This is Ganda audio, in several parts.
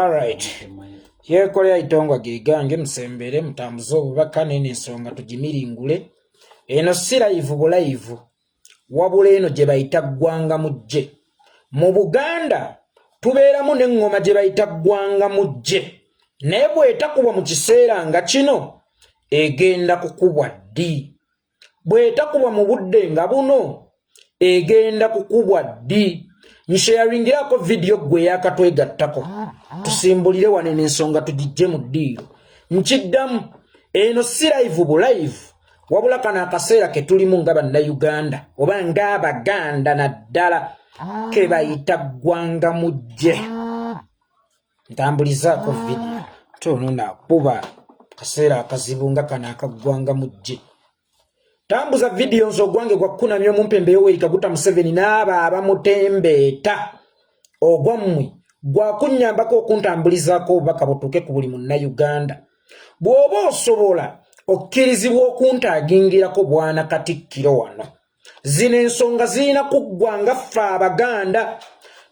Alright. Yekolera itongwa gigange msembere mutambuzo obubaka n'ensonga tugimiringule. Eno si live bulaivu. Wabula eno gye bayita ggwanga mujje. Mu Buganda tubeeramu n'engoma gye bayita ggwanga mujje. Naye bw'etakubwa mu kiseera nga kino egenda kukubwa ddi. Bw'etakubwa mu budde nga buno egenda kukubwa ddi. Nsharingirako video gwe yakatwegattako tusimbulire wane n'ensonga tugijje mu ddiiro. Nkiddamu eno si live bulaivu wabula kana akaseera ke tulimu nga bannayuganda oba ng'Abaganda naddala ke bayita ggwanga mujje. Ntambulizaako video tono nakuba kaseera akazibu nga kana akaggwanga mujje. Tambuza video nso gwange kwa kuna myo mumpembe Yoweri Kaguta Museveni n'aba abamutembeeta ogwammwe gwa kunnyambako okuntambulizako obubaka butuuke ku buli munnayuganda. Bw'oba osobola okkirizibwa okuntagingirako bwana Katikkiro wano. Zino ensonga zirina kuggwanga ffe Abaganda.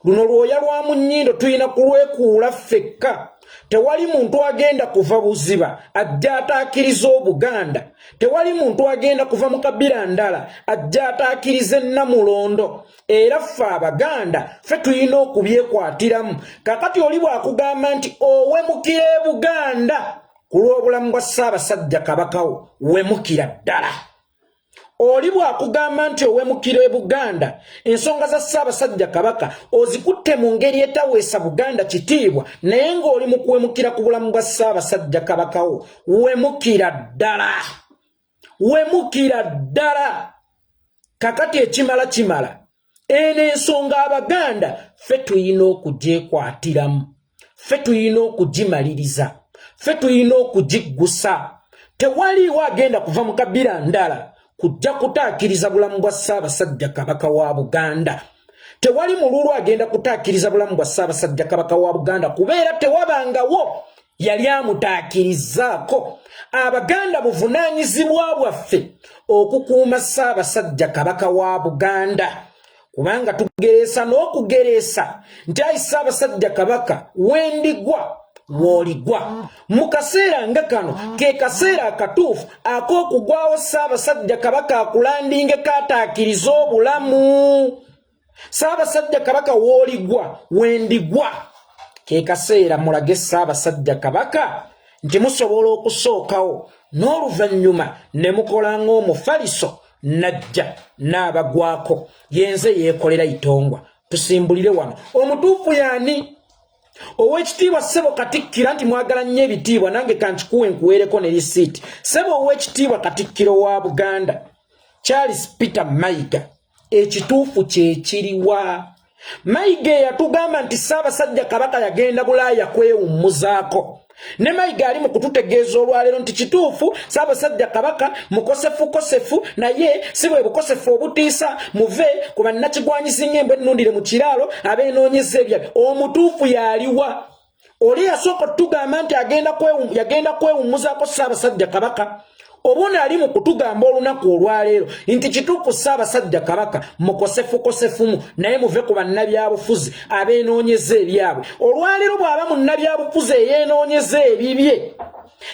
Luno lwoya lwa mu nnyindo tulina kulwekuula ffekka. Tewali muntu agenda kuva buziba ajja ataakiriza Obuganda. Tewali muntu agenda kuva mu kabira ndala ajja ataakiriza Namulondo. Era ffe Abaganda ffe tulina okubyekwatiramu. Kakati oli bw'akugamba nti owemukira e Buganda ku lw'obulamu bwa Ssaabasajja Kabakawo wemukira ddala. Oli bw'akugamba nti owemukira e Buganda ensonga za Ssaabasajja Kabaka ozikutte mu ngeri etaweesa Buganda kitiibwa naye ng'oli mu kuwemukira ku bulamu bwa Ssaabasajja Kabakawo wemukira ddala. Wemukira ddala. Kakati ekimala kimala. Eno ensonga Abaganda ffe tulina okugyekwatiramu. Ffe tulina okugimaliriza. Ffe tulina okugiggusa. Tewaliwo agenda kuva mu kabira ndala kujja kutaakiriza bulamu bwa Ssaabasajja Kabaka wa Buganda. Tewali mululu agenda kutaakiriza bulamu bwa Ssaabasajja Kabaka wa Buganda kubeera tewabangawo yali amutaakirizaako. Abaganda buvunaanyizibwa bwaffe okukuuma Ssaabasajja Kabaka wa Buganda. Kubanga tugereesa n'okugereesa nti ayi Ssaabasajja Kabaka wendigwa woligwa. Mu kaseera nga kano ke kaseera akatuufu ak'okugwawo Ssaabasajja Kabaka akulandinge kataakiriza obulamu. Ssaabasajja Kabaka woligwa wendigwa. Ke kaseera mulage Ssaabasajja Kabaka nti musobola okusookawo n'oluvannyuma ne mukola ng'omufaliso najja n'abagwako yenze yeekolera itongwa. Tusimbulire wano omutuufu yaani? Owekitiibwa Ssebo Katikkiro nti mwagala nnyo ebitiibwa nange kankikuwe nkuweereko ne lisiiti. Ssebo Owekitiibwa Katikkiro wa Buganda Charles Peter Mayiga ekituufu kye kiriwa? Mayiga yatugamba nti Ssaabasajja Kabaka yagenda Bulaaya kwewummuzaako. Ne Mayiga ali mu kututegeeza olwaleero nti kituufu Ssaabasajja Kabaka mukosefu naye si bwe bukosefu obutiisa muve ku bannakigwanyizi ng'embwa ennundire mu kiraalo abeenoonyeza ebyabe. Omutuufu yaliwa? Oli yasooka otugamba nti yagenda kwewummuzaako Ssaabasajja Kabaka. Obona ali mu kutugamba olunaku olwaleero nti kituufu Ssaabasajja Kabaka mukosefumu naye muve ku bannabyabufuzi abeenoonyeza ebyabwe. Olwaleero bw'aba munnabyabufuzi eyeenoonyeza ebibye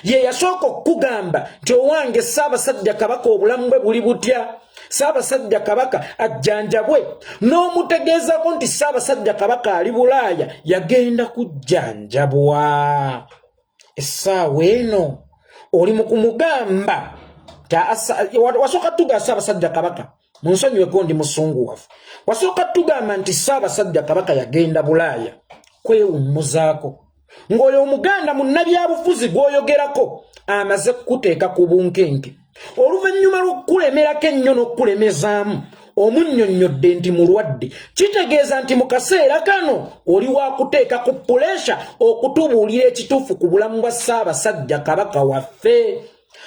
ye yasooka okugamba nti owange Ssaabasajja Kabaka obulamu bwe buli butya. Ssaabasajja Kabaka ajjanjabwe n'omutegeezako nti Ssaabasajja Kabaka ali Bulaaya yagenda kujjanjabwa. Essaawa eno oli mu kumugamba wasooka tugamba Ssaabasajja Kabaka munsonyiweko ndi musunguwafu. Wasooka tugamba nti Ssaabasajja Kabaka yagenda Bulaaya kwewummuzaako ng'oyo Omuganda munnabyabufuzi gw'oyogerako amaze kukuteeka ku bunkenke. Oluvannyuma lw'okukulemerako ennyo n'okukulemezaamu omunnyonnyodde nti mulwadde kitegeeza nti mu kaseera kano oli wakuteeka ku puleesha okutubuulira ekituufu ku bulamu bwa Ssaabasajja Kabaka waffe.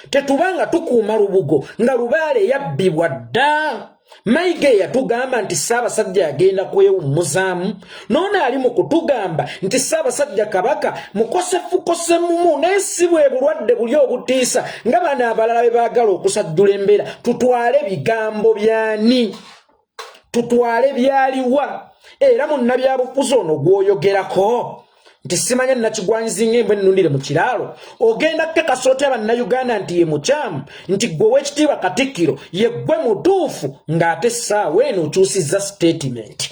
Tetubanga tukuuma lubugo nga Lubaale yabbibwa dda. Mayiga yatugamba nti Ssaabasajja yagenda kwewummuzaamu n'ono ali mu kutugamba nti Ssaabasajja Kabaka mukosefukosemu naye si bwe bulwadde buli obutiisa nga bano abalala be baagala okusajjula embeera. Tutwale bigambo byani? Tutwale byaliwa? Era munnabyabufuzi ono gw'oyogerako nti simanya nakigwanyizi ng'embwa ennundire mu kiraalo ogenda kekasooty abannayuganda nti ye mukyamu nti gwe ow'ekitiibwa Katikkiro ye gwe mutuufu ng'ate essaawa eno okyusizza statement.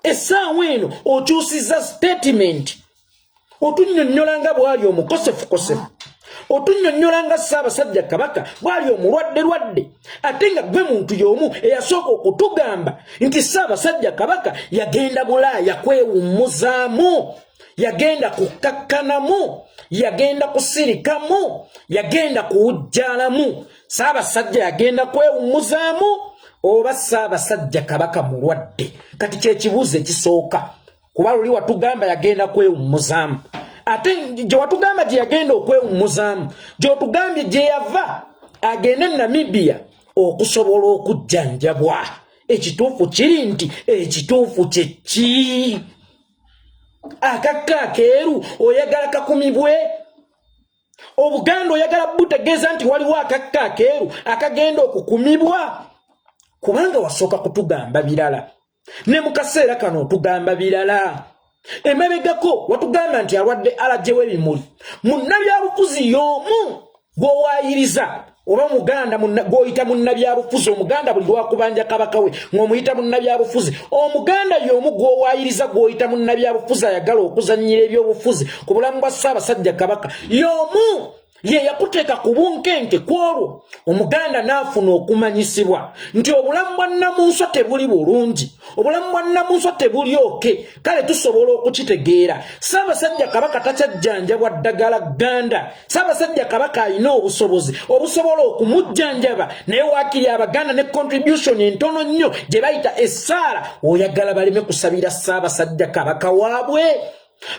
Essaawa eno okyusizza statement. Otunnyonnyola nga bw'ali omukosefukosefu. Otunnyonnyola nga Ssaabasajja Kabaka bw'ali omulwadde ate nga gwe muntu y'omu eyasooka okutugamba nti Ssaabasajja Kabaka yagenda Bulaaya kwewummuzaamu, yagenda kukakkanamu, yagenda kusirikamu, yagenda kuwujjaalamu. Ssaabasajja yagenda kwewummuzaamu oba Ssaabasajja Kabaka mulwadde? Kati kyekibuuzo ekisooka, kuba luli watugamba yagenda kwewummuzaamu. Ate gye watugamba gye yagenda okwewummuzaamu, gy'otugambye gye yava agende Namibia okusobola okujjanjabwa. Ekituufu kiri nti ekituufu kye ki? Akakka akeeru oyagala kakumibwe? Obuganda oyagala butegeeza nti waliwo akakka akeeru akagenda okukumibwa? Kubanga wasooka kutugamba birala, ne mu kaseera kano otugamba birala. Emabegako watugamba nti alwadde alajje w'ebimuli. Munnabyabufuzi y'omu gw'owaayiriza oba Muganda gw'oyita munnabyabufuzi. Omuganda buli lwakubanja kabaka we ng'omuyita munnabyabufuzi. Omuganda y'omu gw'owaayiriza gw'oyita munnabyabufuzi ayagala okuzannyira ebyobufuzi ku bulamu bwa Ssaabasajja Kabaka. Y'omu ye yakuteeka ku bunkenke kwolwo Omuganda n'afuna okumanyisibwa nti obulamu bwa Nnamunswa tebuli bulungi, obulamu bwa Nnamunswa tebuli oke. Kale tusobola okukitegeera. Ssaabasajja Kabaka takyajjanjabwa ddagala Gganda. Ssaabasajja Kabaka alina obusobozi obusobola okumujjanjaba, naye waakiri Abaganda ne contribution entono nnyo gye bayita essaala oyagala baleme kusabira Ssaabasajja Kabaka waabwe.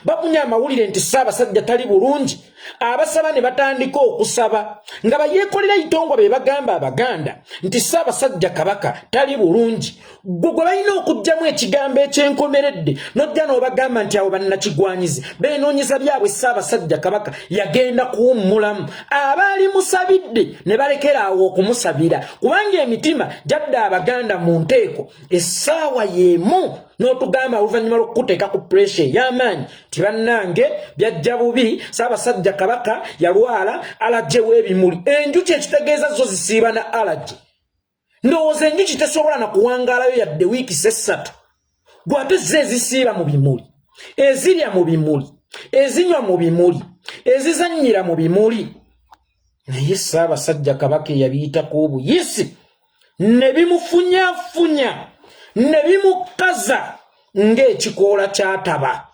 Bafunye amawulire nti Ssaabasajja tali bulungi, abasaba ne batandika okusaba nga bayeekolera itongwa be bagamba Abaganda nti Ssaabasajja Kabaka tali bulungi. Gwe balina okugjamu ekigambo ekyenkomeredde n'ojja n'obagamba nti abo bannakigwanyizi beenoonyeza byabwe Ssaabasajja Kabaka yagenda kuwummulamu. Abaali musabidde ne balekera awo okumusabira kubanga emitima gyadda Abaganda mu nteeko. Essaawa y'emu n'otugamba oluvannyuma lw'okukuteeka ku pressure ey'amaanyi nti bannange byajja bubi, Ssaabasajja Kabaka yalwala alajje w'ebimuli. Enjuki ekitegeeza zo zisiiba na alajje. Ndowooza enjuki tesobola na kuwangaalayo yadde wiiki 3. Gwate ze ezisiiba mu bimuli, ezirya mu bimuli, ezinywa mu bimuli, ezizannyira mu bimuli. Naye Ssaabasajja Kabaka yabiyitako obuyisi ne bimufunyaafunya ne bimukaza ng'ekikoola ky'ataba.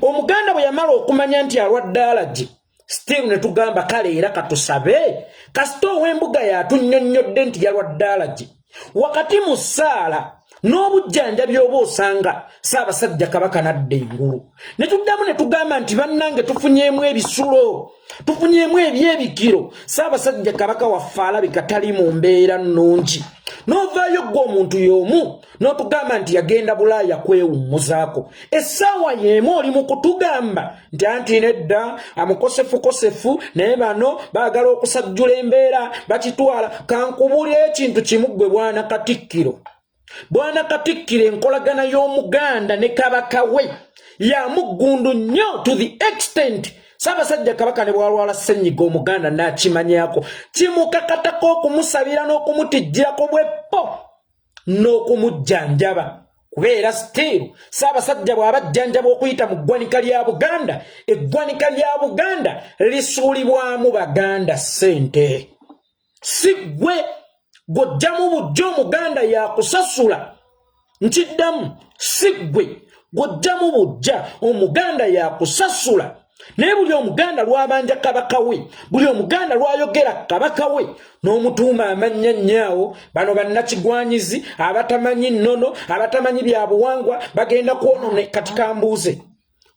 Omuganda bwe yamala okumanya nti alwadde alajje, still ne tugamba kale era katusabe kasita ow'embuga yatunnyonnyodde nti yalwadde alajje. Wakati mu ssaala n'obujjanjabi oba osanga Ssaabasajja Kabaka n'adda engulu. Ne tuddamu ne tugamba nti bannange tufunyeemu ebisulo, tufunyeemu ebyebikiro. Ssaabasajja Kabaka waffe alabika tali mu mbeera nnungi. N'ovaayo gwe omuntu y'omu n'otugamba nti yagenda Bulaaya kwewummuzaako. Essaawa y'emu oli mu kutugamba nti anti nedda amukosefukosefu naye bano baagala okusajjula embeera bakitwala. Kankubulira ekintu kimu ggwe Bwana Katikkiro. Bwana Katikkiro enkolagana y'Omuganda ne Kabaka we ya muggundu nnyo to the extent Ssaabasajja Kabaka ne bwalwala ssenyiga Omuganda n'akimanyaako kimukakatako okumusabira n'okumutijjirako bweppo n'okumujjanjaba. Kubeera still Ssaabasajja bw'abajjanjaba okuyita mu ggwanika lya Buganda, eggwanika lya Buganda lisuulibwamu Baganda ssente. Si gwe gw'ojjamu bujja Omuganda yakusasula. Nkiddamu, si gwe gw'ojjamu bujja Omuganda yakusasula. Naye buli Omuganda lwabanja Kabaka we, buli Omuganda lwayogera Kabaka we n'omutuuma amannya nnyaawo, bano bannakigwanyizi abatamanyi nnono, abatamanyi bya buwangwa bagenda kwonona. Kati kambuuze,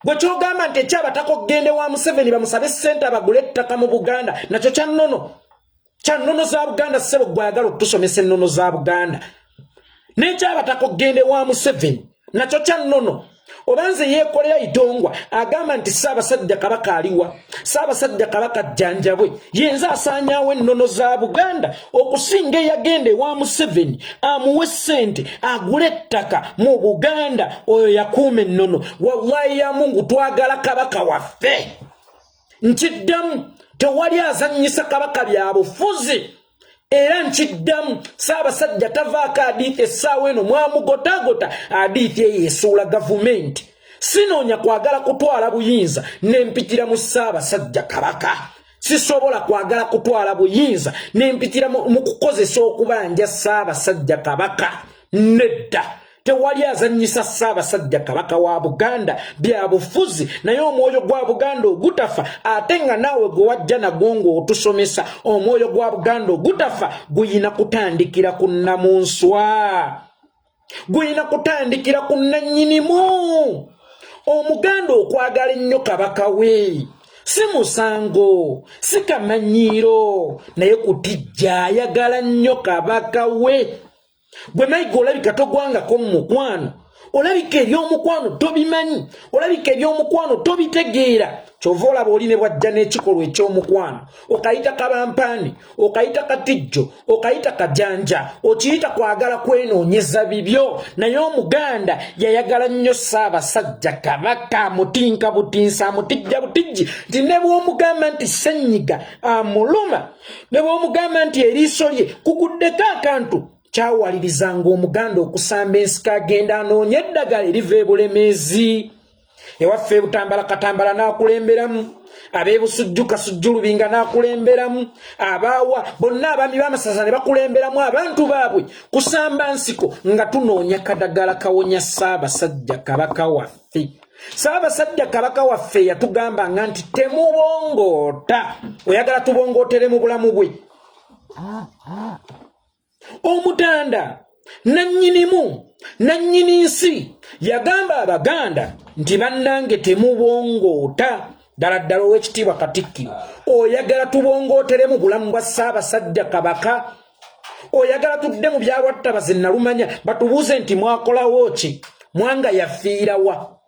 gwe kyogamba nti ekyabatako kugende wa Museveni bamusabe ssente abagule ettaka mu Buganda nakyo kya nnono. Kya nnono za Buganda ssebo gwagala otusomesa ennono za Buganda. N'ekyabatako kugende wa Museveni nakyo kya nnono. obanze yekolera itongwa agamba nti Ssaabasajja Kabaka aliwa Ssaabasajja Kabaka jjanjabwe yenza asaanyaawo ennono za Buganda okusinga eyagenda ewa Museveni amuwe ssente agule ettaka mu Buganda oyo yakuuma ennono. Wallahi ya Mungu twagala Kabaka waffe nkiddamu tewali azannyisa Kabaka bya bufuzi era nkiddamu Ssaabasajja tavaako adiithi essaawa eno mwamugotagota adiithi eyo esuula gavumenti. Sinoonya kwagala kutwala buyinza nempitira mu Ssaabasajja Kabaka. Sisobola kwagala kutwala buyinza nempitira mu kukozesa okubanja Ssaabasajja Kabaka. Nedda tewali azannyisa Ssaabasajja Kabaka wa Buganda bya bufuzi naye omwoyo gwa Buganda ogutafa ate nga naawe gwe wajja nagwo ng'otusomesa omwoyo gwa Buganda ogutafa guyina kutandikira ku nnamunswa guyina kutandikira ku nnannyinimu. Omuganda okwagala ennyo Kabaka we si musango si kamanyiiro naye kutijja ayagala nnyo Kabaka we. Gwe Mayiga olabika togwangako mu mukwano olabika eby'omukwano tobimanyi olabika eby'omukwano tobitegeera kyova olaba oli ne bwajja n'ekikolwa eky'omukwano okayita kabampaani okayita katijjo okayita kajanja okiyita kwagala kwenoonyeza bibyo. Naye Omuganda yayagala nnyo Ssaabasajja Kabaka mutinka butinsa amutijja butijji nti ne bw'omugamba nti ssenyiga amuluma ne bw'omugamba nti eriiso lye kuguddeko akantu kyawalirizanga Omuganda okusamba ensika agenda anoonya eddagala eriva ebulemeezi. Ewaffe ebutambala Katambala n'akulemberamu ab'ebusujjuka Sujjulubinga n'akulemberamu abaawa bonna abaami b'amasaza ne bakulemberamu abantu baabwe kusamba nsiko nga tunoonya kadagala kawonya Ssaabasajja Kabaka waffe. Ssaabasajja Kabaka waffe yatugambanga nti temubongoota oyagala tubongootere mu bulamu bwe. Omutanda nannyinimu nannyini nsi yagamba Abaganda nti bannange temubongoota ddala ddala ow'ekitiibwa Katikkiro oyagala tubongootere mu bulamu bwa Ssaabasajja Kabaka oyagala tudde mu byalwattabazi nalumanya batubuuze nti mwakolawo ki Mwanga yafiirawa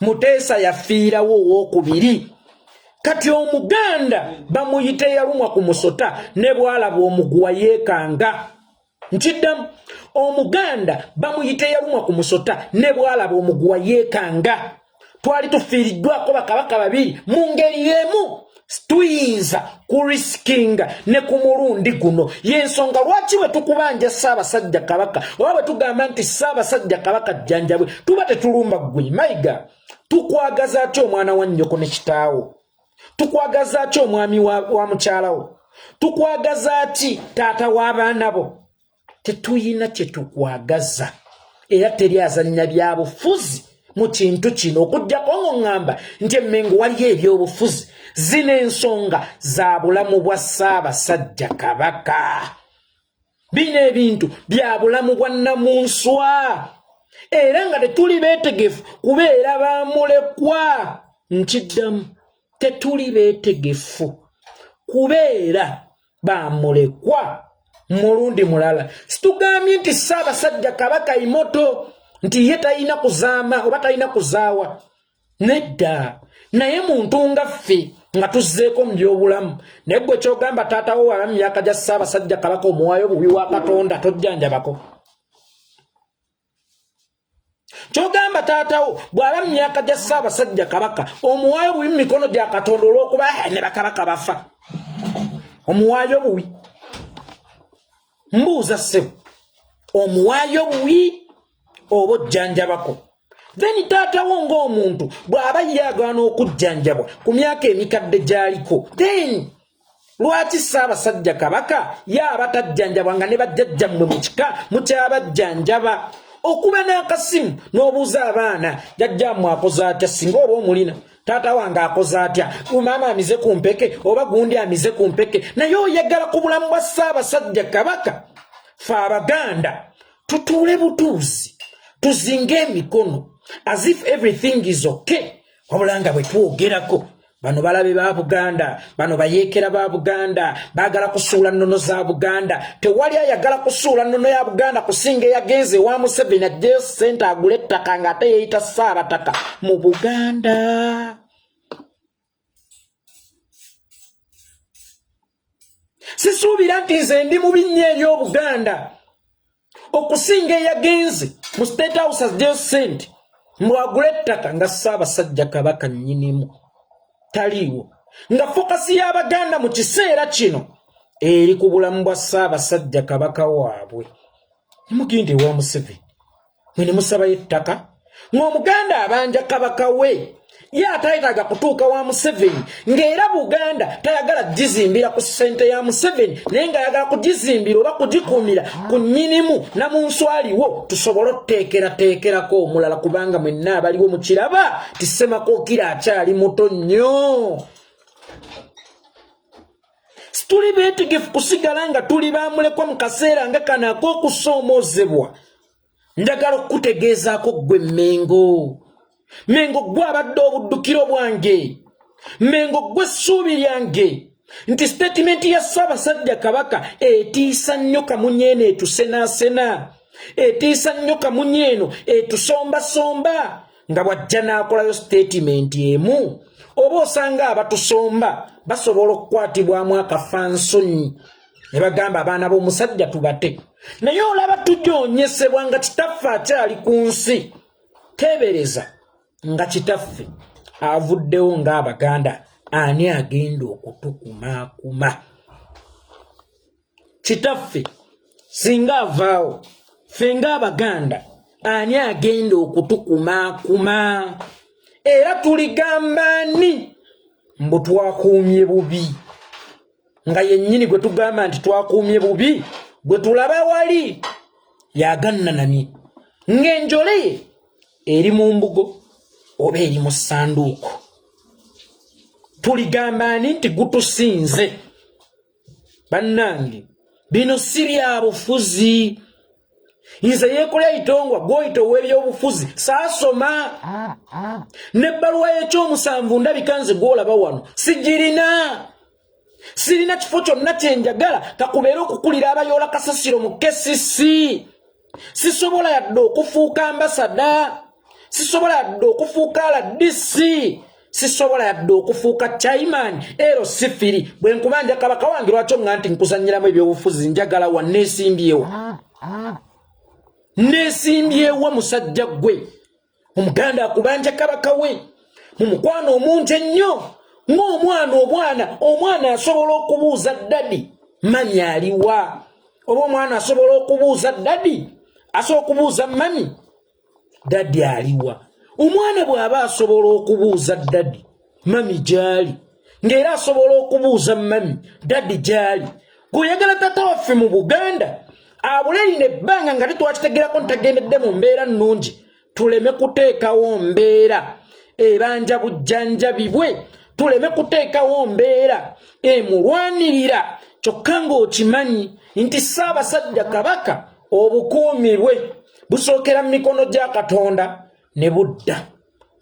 Muteesa yafiirawo ow'okubiri. Kati Omuganda bamuyite yalumwa ku musota ne bwalaba omuguwa yeekanga. Nkiddamu Omuganda bamuyite yalumwa ku musota ne bwalaba omuguwa yeekanga. Twali tufiiriddwako bakabaka babiri mu ngeri y'emu tuyinza kuriskinga ne ku mulundi guno. Y'ensonga lwaki bwe tukubanja Ssaabasajja Kabaka oba bwe tugamba nti Ssaabasajja Kabaka jjanjabwe tuba tetulumba ggwe. Mayiga tukwagaza atya omwana wa nnyoko ne kitaawo? Tukwagaza atya omwami wa mukyalawo? Tukwagaza ati taata w'abaana bo? Tetuyina kye tukwagaza era teri azannya bya bufuzi mu kintu kino okujjako ng'oŋŋamba nti Emmengo waliyo eby'obufuzi. Zino ensonga za bulamu bwa Ssaabasajja Kabaka. Bino ebintu bya bulamu bwa nnamunswa era nga tetuli beetegefu kubeera bamulekwa. Nkiddamu tetuli beetegefu kubeera bamulekwa mulundi mulala. Situgambye nti Ssaabasajja Kabaka imoto nti ye talina kuzaama oba talina kuzaawa. Nedda naye muntu nga ffe nga tuzzeeko mu by'obulamu naye gwe kyogamba taata wo waba myaka gya Ssaabasajja Kabaka omuwaayo bubi wa Katonda tojjanjabako. Kyogamba taata wo bw'aba myaka gya Ssaabasajja Kabaka omuwaayo bubi mu mikono gya Katonda olw'okuba ne bakabaka bafa. Omuwaayo bubi mbuuza ssebo omuwaayo bubi oba ojjanjabako. Then taata wo ng'omuntu bw'aba yeagaana okujjanjabwa ku myaka emikadde gy'aliko then lwaki Ssaabasajja Kabaka yaaba tajjanjabwa nga ne bajjajjammwe mu kika mukyabajjanjaba? Okuba n'akasimu n'obuuza abaana jjajjammwe akoze atya singa oba omulina taata wange akoze atya maama amize ku mpeke oba gundi amize ku mpeke. Naye oyagala ku bulamu bwa Ssaabasajja Kabaka. Ffe Abaganda tutuule butuuzi tuzinge emikono as if everything is okay wabula nga bwe twogerako bano balabe ba Buganda, bano bayekera ba Buganda, bagala kusuula nnono za Buganda. Tewali ayagala kusuula nnono ya Buganda kusinga yagenze wa Museveni ajjeyo ssente agule ettaka ng'ate yeeyita Ssaabataka mu Buganda. Sisuubira nti nze ndi mu binnya eby'Obuganda okusinga yagenze mu State House ajjeyo ssente mwagule ettaka nga Ssaabasajja Kabaka nnyinimu taliiwo, nga fokasi y'Abaganda mu kiseera kino eri ku bulamu bwa Ssaabasajja Kabaka waabwe. Nimugende wa Museveni mwe ne musabayo ettaka ng'Omuganda abanja Kabaka we ye atayitaga kutuuka wa Museveni, ng'era Buganda tayagala gizimbira ku ssente ya Museveni naye nga ayagala kugizimbira oba kugikuumira ku nnyinimu na mu nswaliwo tusobole otuteekerateekerako omulala kubanga mwenna abaliwo mu kiraba ti Ssemakookiro akyali muto nnyo. Situli beetegefu kusigala nga tuli baamulekwa mu kaseera nga kano ak'okusoomoozebwa. Njagala okukutegeezaako ggwe Mmengo. Mmengo gwe abadde obuddukiro bwange, Mmengo gwe essuubi lyange nti statement ya Ssaabasajja Kabaka etiisa nnyo kamunyeeno etusenaasena, etiisa nnyo kamunyeeno etusombasomba, nga bw'ajja n'akolayo statement emu oba osanga abatusomba basobola okukwatibwamu akafansonyi ne bagamba abaana b'omusajja tubate, naye olaba tujoonyesebwa nga kitaffe akyali ku nsi. Teebereza nga kitaffe avuddewo ng'Abaganda ani agenda okutukumaakuma? Kitaffe singa avaawo ffe ng'Abaganda ani agenda okutukumaakuma? Era tuligamba ni mbu twakuumye bubi, nga yennyini gwe tugamba nti twakuumye bubi bwe tulaba wali yagannanamye ng'enjole ye eri mu mbugo oba eri mu ssanduuko. Tuligamba nti gutusinze. Bannange bino si bya bufuzi. Nze yeekolera itongwa gw'oyita ow'ebyobufuzi saasoma. N'ebbaluwa y'ekyomusanvu ndabika nze gw'olaba wano sigirina. Sirina kifo kyonna kye njagala kakubeera okukulira abayoola kasasiro mu KCC. Sisobola yadde okufuuka ambasada, sisobola yadde okufuuka RDC, sisobola yadde okufuuka chairman ero sifiri. Bwe nkubanja Kabaka wange lwaki nga nti nkuzannyiramu ebyobufuzi njagala wa neesimbyewo. Neesimbyewo musajja gwe Omuganda akubanja Kabaka we mu mukwano omungi ennyo ng'omwana omwana asobola okubuuza ddadi mami aliwa, oba omwana asobola okubuuza ddadi asobola okubuuza mami ddadi aliwa. Omwana bw'aba asobola okubuuza ddadi mami gyali, ng'era asobola okubuuza mami ddadi gyali, gweoyagala taata waffe mu Buganda abule lino ebbanga nga tetwakitegerako ntagendedde mu mbeera nnungi, tuleme kuteekawo mbeera ebanja bujjanjabibwe, tuleme kuteekawo mbeera emulwanirira kyokka ng'okimanyi nti Ssaabasajja Kabaka obukuumi bwe busookera mu mikono gya Katonda ne budda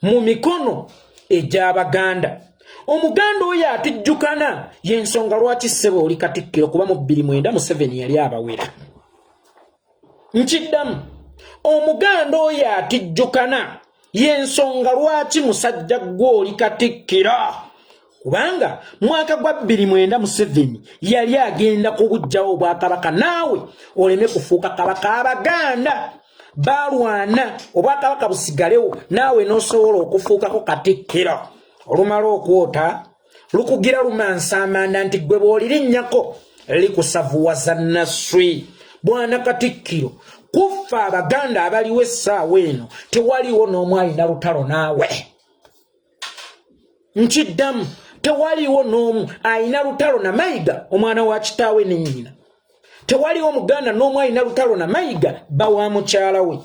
mu mikono egy'Abaganda. Omuganda oyo atijjukana y'ensonga lwaki ssebo oli Katikkiro kuba mu 2009 Museveni yali abawera. Nkiddamu, Omuganda oyo atijjukana y'ensonga lwaki musajja gwe oli Katikkiro kubanga mwaka gwa 2009 Museveni yali agenda kubujjawo Obwakabaka, naawe oleme kufuuka Kabaka. Abaganda balwana Obwakabaka busigalewo, naawe n'osobola okufuukako Katikkiro. Olumala okwota lukugira lumansa amanda nti gwe bw'olirinnyako likusavuwaza Nasswi. Bwana Katikkiro, kuffa Abaganda abaliwo essaawa eno tewaliwo n'omu alina lutalo naawe. Nkiddamu, tewaliwo n'omu alina lutalo na Mayiga omwana wa kitaawe ne nnyina. Tewaliwo Omuganda n'omu alina lutalo na Mayiga bba wa mukyala we.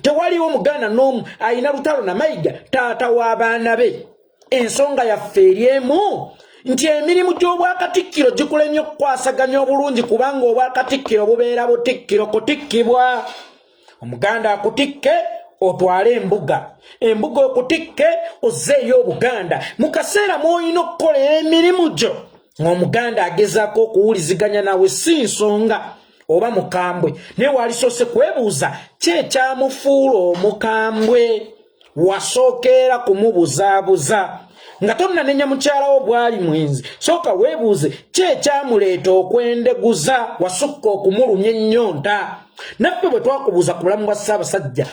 Tewaliwo Omuganda n'omu alina lutalo na Mayiga taata w'abaana be. Ensonga yaffe eri emu nti emirimu gy'Obwakatikkiro gikulemye okukwasaganya obulungi kubanga Obwakatikkiro bubeera butikkiro kutikkibwa. Omuganda akutikke otwale embuga okutikke ozeeyo Obuganda mu kaseera mw'olina okukolera emirimu gyo ng'Omuganda agezaako okuwuliziganya nawe si nsonga oba mukambwe naye walisoose kwebuuza kyekyamufuula omukambwe wasookeera kumubuzaabuza nga tonnanenya mukyala wo bw'ali mwenzi sooka weebuuze kyekyamuleeta okwendeguza wasukka okumulumya ennyonta naffe bwe twakubuuza ku bulamu bwa Ssaabasajja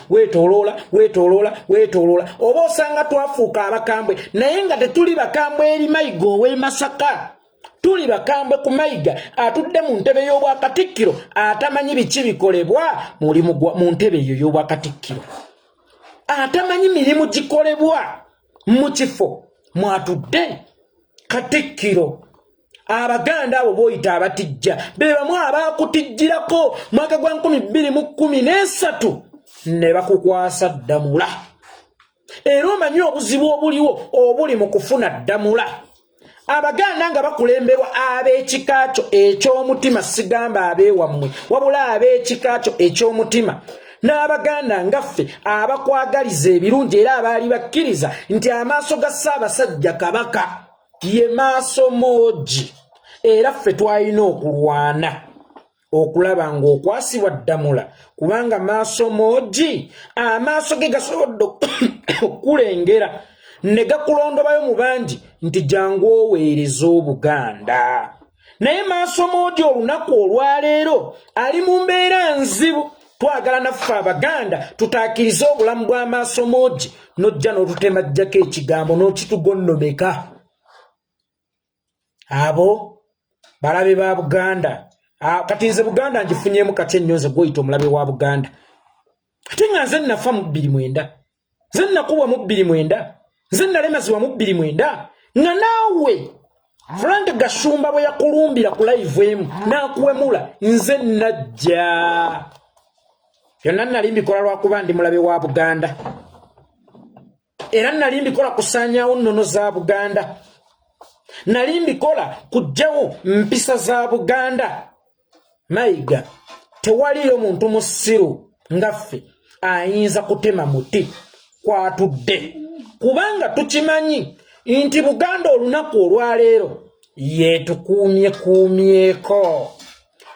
weetooloola oba osanga twafuuka abakambwe naye nga tetuli bakambwe eri Mayiga ow'e Masaka tuli bakambwe ku Mayiga atudde mu ntebe y'obwakatikkiro atamanyi biki bikolebwa mu ntebe eyo y'obwakatikkiro atamanyi mirimu gikolebwa mu kifo mwatudde Katikkiro Abaganda abo boyita abatijja be bamu abaakutijjirako mwaka gwa 2013 ne bakukwasa ddamula era omanyi obuzibu obuliwo obuli mu kufuna ddamula Abaganda nga bakulemberwa ab'ekika kyo eky'omutima sigamba abeewammwe wabula ab'ekika kyo eky'omutima n'Abaganda ngaffe abakwagaliza ebirungi era abaali bakkiriza nti amaaso ga Ssaabasajja Kabaka ye maaso moogi era ffe twalina okulwana okulaba ng'okwasibwa ddamula kubanga maaso moogi amaaso ge gasobodde okulengera ne gakulondobayo mu bangi nti jangu oweereza Obuganda naye maaso moogi olunaku olwaleero ali mu mbeera nzibu twagala naffe Abaganda tutaakirize obulamu bw'amaaso moogi n'ojja n'otutemajjako ekigambo n'okitugonnomeka abo balabe ba Buganda kati nze Buganda ngifunyemu kati ennyo gw'oyita omulabe wa Buganda ate nga nze nafa mu 2009 nze nakubwa mu 2009 nze nalemazibwa mu 2009 nga naawe Frank Gashumba bwe yakulumbira ku live emu n'akuwemula nze najja yonna nali mbikola lwakuba ndi mulabe wa Buganda era nali mbikola kusaanyaawo nnono za Buganda nali mbikola kuggyawo mpisa za Buganda Mayiga tewaliyo muntu musiru ngaffe ayinza kutema muti kwatudde kubanga tukimanyi nti Buganda olunaku olwaleero yetukuumyeko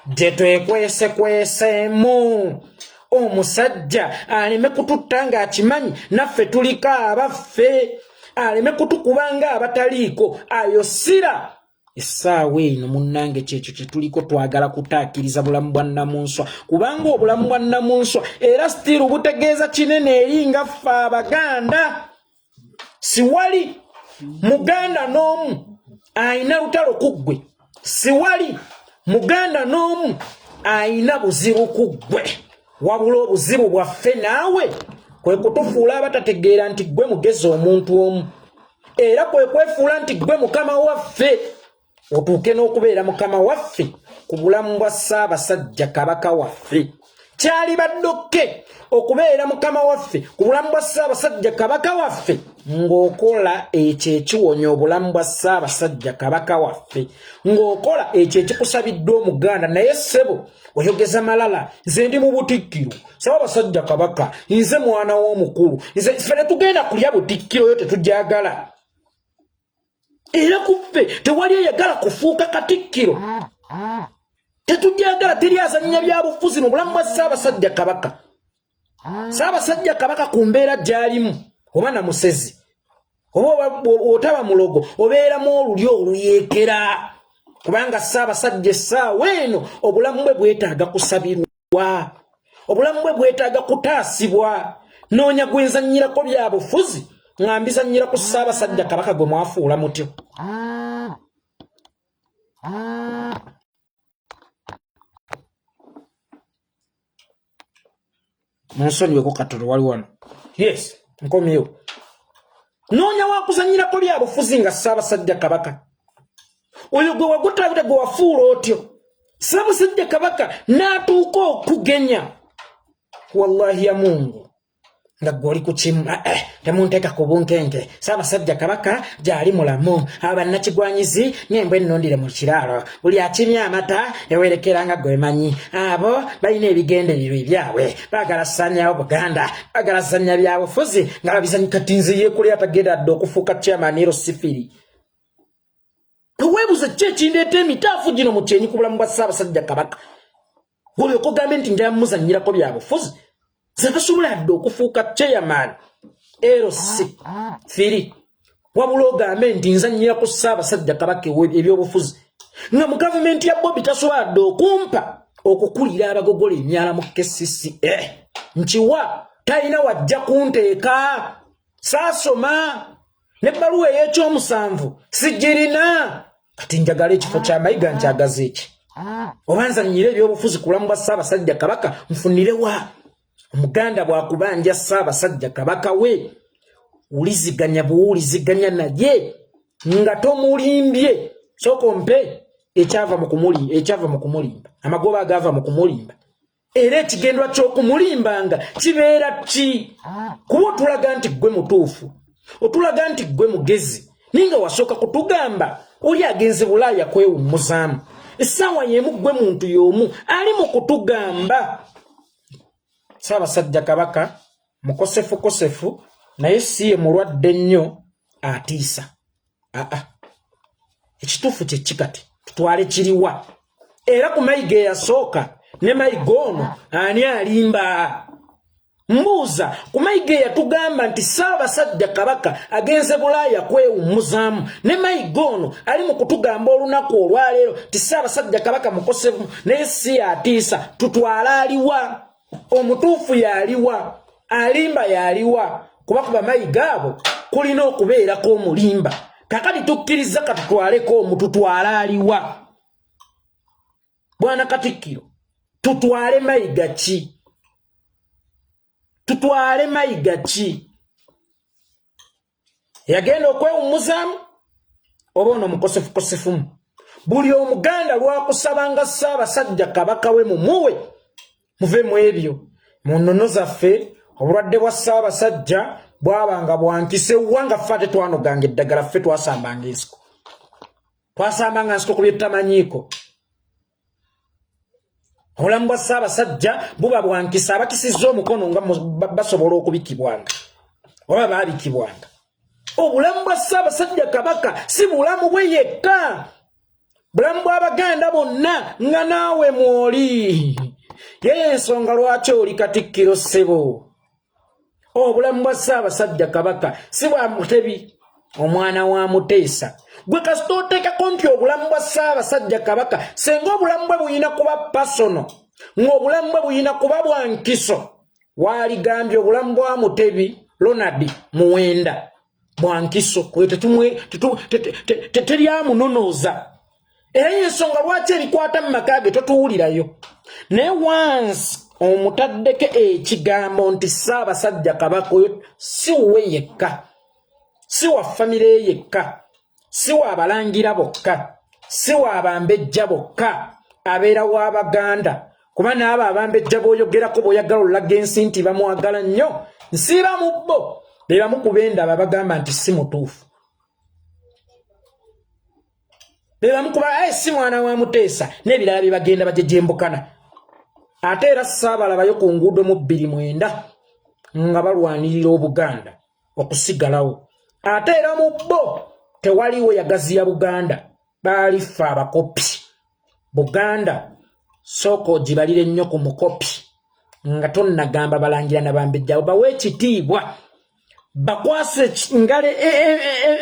gye twekweseemu omusajja aleme kututta ng'akimanyi naffe tuliko abaffe aleme kutukubanga abataliiko ayosira essaawa eno munnange kyekyo kye tuliko twagala kutaakiriza bulamu bwa nnamunswa kubanga obulamu bwa nnamunswa era stiru butegeeza kinene eri nga ffe Abaganda siwali Muganda n'omu ayina lutalo ku ggwe siwali Muganda n'omu ayina buzibu ku ggwe wabula obuzibu bwaffe naawe kwe kutufuula abatategeera nti ggwe mugezi omuntu omu era kwe kwefuula nti ggwe mukama waffe otuuke n'okubeera mukama waffe ku bulamu bwa Ssaabasajja Kabaka waffe kyali baddokke okubeera mukama waffe ku bulamu bwa Ssaabasajja Kabaka waffe ng'okola ekyo ekiwonya obulamu bwa Ssaabasajja Kabaka waffe ng'okola ekyo ekikusabiddwa Omuganda naye ssebo oyogeza malala nze ndi mu butikkiro Ssaabasajja Kabaka nze mwana w'omukulu nze ffe tetugenda kulya butikkiro yo tetujagala era kuffe tewali eyagala kufuuka katikkiro tetujagala teri azannya byabufuzi mu bulamu bwa Ssaabasajja Kabaka Ssaabasajja Kabaka ku mbeera gy'alimu oba namusezi oba otaba mulogo obeeramu olulyo oluyeekera kubanga Ssaabasajja essaawa eno obulamu bwe bwetaaga kusabirwa obulamu bwe bwetaaga kutaasibwa noonya gwenzannyirako byabufuzi nga mbizannyira ku Ssaabasajja Kabaka gwe mwafuula mutyo munsonyiweko katono wali wano yes nkomyewo noonya wakuzannyirako byabufuzi nga Ssaabasajja Kabaka oyo gwe wagutawita gwe wafuula otyo Ssaabasajja Kabaka n'atuuka okugenya wallahi ya Mungu nga gwoli ku kimu temunteeka ku bunkenke Ssaabasajja Kabaka gyali mulamu abannakigwanyizi ng'embwa ennondire mu kiraalo buli akimya amata ewerekera nga gwemanyi abo balina ebigendererwa ebyabwe baagala ssanyawo Buganda baagala ssanya byabufuzi nga babizanyi kati nze yeekuli atagenda adde okufuuka chairman ero sifiri weebuuza ki ekindeeta emitaafu gino mu kyenyi ku bulamu bwa Ssaabasajja Kabaka buli okugambe nti njala muzannyirako byabufuzi zatasobola adde okufuuka chairman LC firi wabula ogambe nti nzannyira ku Ssaabasajja Kabaka ebyobufuzi nga mu gavumenti ya Bobby tasobola adde okumpa okukulira abagogola emyala mu KCCA nkiwa talina wajja kunteeka saasoma n'ebbaluwa ey'ekyomusanvu sigirina kati njagala ekifo kya Mayiga nkyagaza eki oba nzannyira ebyobufuzi ku bulamu bwa Ssaabasajja Kabaka nfunirewa Omuganda bwakubanja Ssaabasajja Kabaka we uliziganya buwuliziganya naye nga tomulimbye sokompe ekyava mu kumulimba amagoba agava mu kumulimba era ekigendwa ky'okumulimbanga kibeera ki kuba otulaga nti gwe mutuufu otulaga nti gwe mugezi ninga wasooka kutugamba oli agenze Bulaaya kwewummuzaamu essaawa y'emu gwe muntu y'omu ali mu kutugamba Ssaabasajja Kabaka mukosefu naye si ye mulwadde nnyo atiisa ekituufu kye kikati tutwale kiriwa era ku Mayiga eyasooka ne Mayiga ono ani alimba mbuuza ku Mayiga eyatugamba nti Ssaabasajja Kabaka agenze Bulaaya kwewummuzaamu ne Mayiga ono ali mu kutugamba olunaku olwaleero ti Ssaabasajja Kabaka mukosefu naye si atiisa tutwale aliwa omutuufu yaliwa alimba yaliwa kuba kuba Mayiga abo kulina okubeerako omulimba kakati tukkiriza katutwaleko omututwala aliwa Bwana Katikkiro tutwale Mayiga ki tutwale Mayiga ki yagenda okwewummuzaamu oba ono mukosefu buli Omuganda lwakusabanga Ssaabasajja Kabaka we mumuwe muve mu ebyo mu nnono zaffe obulwadde bwa Ssaabasajja bwabanga bwankise wanga fate twanoganga eddagala ffe twasambanga ensiko ku bye tutamanyiiko obulamu bwa Ssaabasajja buba bwankisa abakisizza omukono nga basobola okubikibwanga oba baabikibwanga obulamu bwa Ssaabasajja Kabaka si bulamu bwe yekka bulamu bw'Abaganda bonna nga naawe mwoli yeye ensonga lwaki oli Katikkiro ssebo obulamu bwa Ssaabasajja Kabaka si bwa Mutebi omwana wa Muteesa gwe kasita oteekako nti obulamu bwa Ssaabasajja Kabaka senga obulamu bwe buyina kuba pasono ng'obulamu bwe buyina kuba bwa nkiso waaligambye obulamu bwa Mutebi Ronald Muwenda bwa nkiso teryamunonooza era y'ensonga lwaki erikwata mu maka ge totuwulirayo naye once omutaddeko ekigambo nti Ssaabasajja Kabaka oyo si we yekka si wa famire yekka si wa Abalangira bokka si wa Abambejja bokka abeera w'Abaganda kuba n'abo Abambejja b'oyogerako bw'oyagala olaga ensi nti bamwagala nnyo nsiiba mu bo be bamu ku b'endaba bagamba nti si mutuufu be bamu kuba si mwana wa Muteesa n'ebirala bye bagenda bajejembukana ate era saabalabayo ku nguudo mu 29 nga balwanirira Obuganda okusigalawo ate era mu bo tewaliwo yagaziya Buganda baalifa abakopi Buganda sooka ogibalire nnyo ku mukopi nga tonnagamba Balangira n'Abambejja bawe ekitiibwa bakwase ngale